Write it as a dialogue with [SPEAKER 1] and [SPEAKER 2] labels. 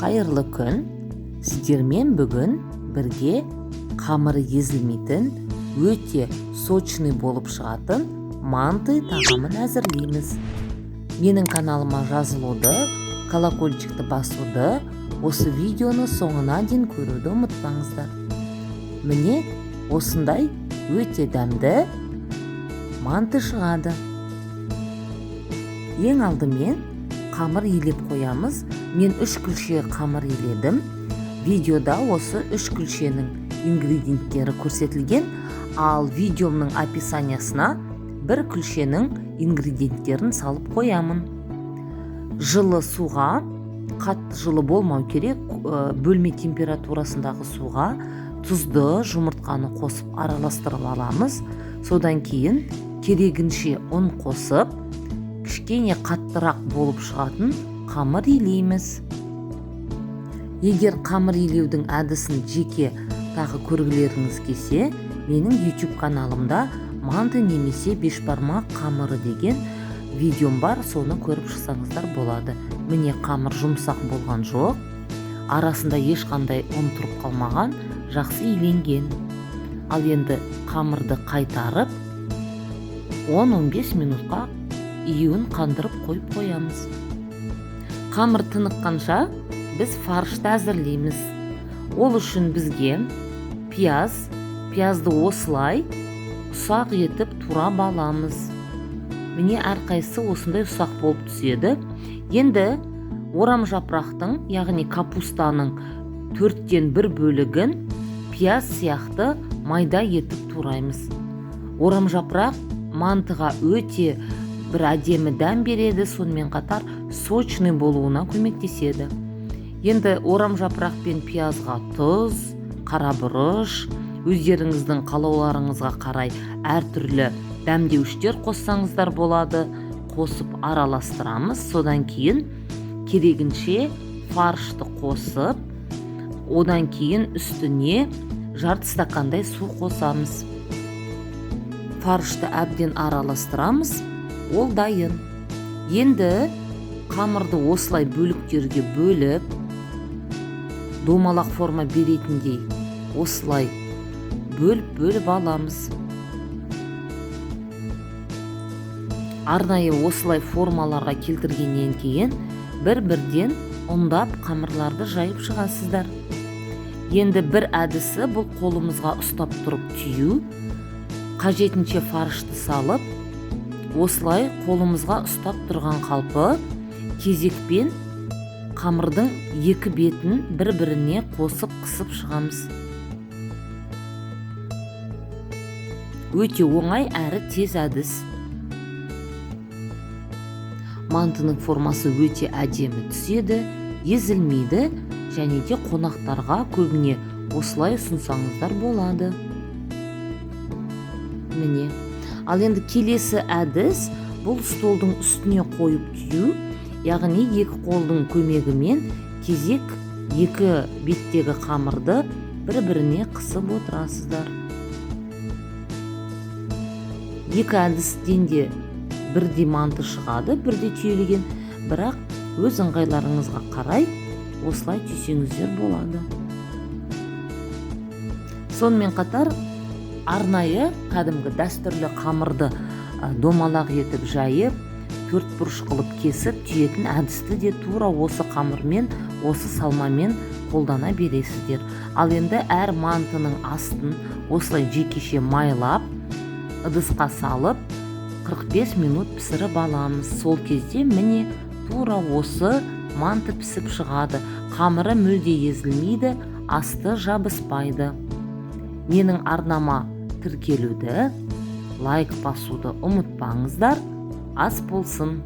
[SPEAKER 1] Қайырлы күн. Сіздермен бүгін бірге қамыры езілмейтін, өте сочный болып шығатын манты тағамын әзірлейміз. Менің каналыма жазылуды, колокольчикті басуды, осы видеоны соңына дейін көруді ұмытпаңыздар. Міне осындай өте дәмді манты шығады. Ең алдымен қамыр елеп қоямыз. Мен 3 күлше қамыр еледім. Видеода осы 3 күлшенің ингредиенттері көрсетілген, ал видеомның описаниясына 1 күлшенің ингредиенттерін салып қоямын. Жылы суға, қатты жылы болмау керек, бөлме температурасындағы суға тұзды жұмыртқаны қосып араластырып аламыз. Содан кейін керегінше ұн қосып, кішкене қаттырақ болып шығатын қамыр елейміз. Егер қамыр елеудің әдісін жеке тағы көргілеріңіз келсе, менің YouTube каналымда манты немесе бешбармақ қамыры деген видеом бар, соны көріп шықсаңыздар болады. Міне қамыр жұмсақ болған жоқ, арасында ешқандай ұн тұрып қалмаған, жақсы иленген. Ал енді қамырды қайтарып 10-15 минутқа июін қандырып қойып қоямыз. Қамыр тыныққанша біз фаршты әзірлейміз. Ол үшін бізге пиязды осылай ұсақ етіп турап аламыз. Міне әрқайсысы осындай ұсақ болып түседі. Енді орам жапырақтың, яғни капустаның 4-тен 1 бөлігін пияз сияқты майда етіп тураймыз. Орам жапырақ мантыға өте бір әдемі дәм береді, сонымен қатар сочный болуына көмектеседі. Енді орам жапырақ пен пиязға тұз, қарабұрыш, өздеріңіздің қалауларыңызға қарай әртүрлі дәмдеуіштер қоссаңыздар болады. Қосып араластырамыз. Содан кейін керегінше фаршты қосып, одан кейін үстіне жарты стакандай су қосамыз. Фаршты әбден араластырамыз. Ол дайын. Енді қамырды осылай бөліктерге бөліп, домалақ форма беретіндей осылай бөліп аламыз. Арнайы осылай формаларға келтіргеннен кейін бір-бірден ұндап қамырларды жайып шығасыздар. Енді бір әдісі бұл қолымызға ұстап тұрып түйу. Қажетінше фаршты салып, осылай қолымызға ұстап тұрған қалпы кезекпен қамырдың 2 бетін бір-біріне қосып қысып шығамыз. Өте оңай әрі тез әдіс. Мантының формасы өте әдемі түседі, езілмейді, және де қонақтарға көбіне осылай ұсынсаңыздар болады. Міне. Ал енді келесі әдіс, бұл столдың үстіне қойып түйу, яғни 2 қолдың көмегімен кезек 2 беттегі қамырды бір-біріне қысып отырасыздар. 2 әдістен де бірде манты шығады, бірде түйілген, бірақ өз ыңғайларыңызға қарай осылай түйсеңіздер болады. Сонымен қатар арнайы кәдімгі дәстүрлі қамырды домалақ етіп жайып, 4 бұрыш қылып кесіп түйетін әдісті де тура осы қамырмен, осы салмамен қолдана бересіздер. Ал енді әр мантының астын осылай жекеше майлап, ыдысқа салып, 45 минут пісіріп аламыз. Сол кезде міне тура осы манты пісіп шығады. Қамыры мүлде езілмейді, асты жабыспайды. Менің арнама тіркелуді, лайк басуды ұмытпаңыздар. Ас болсын.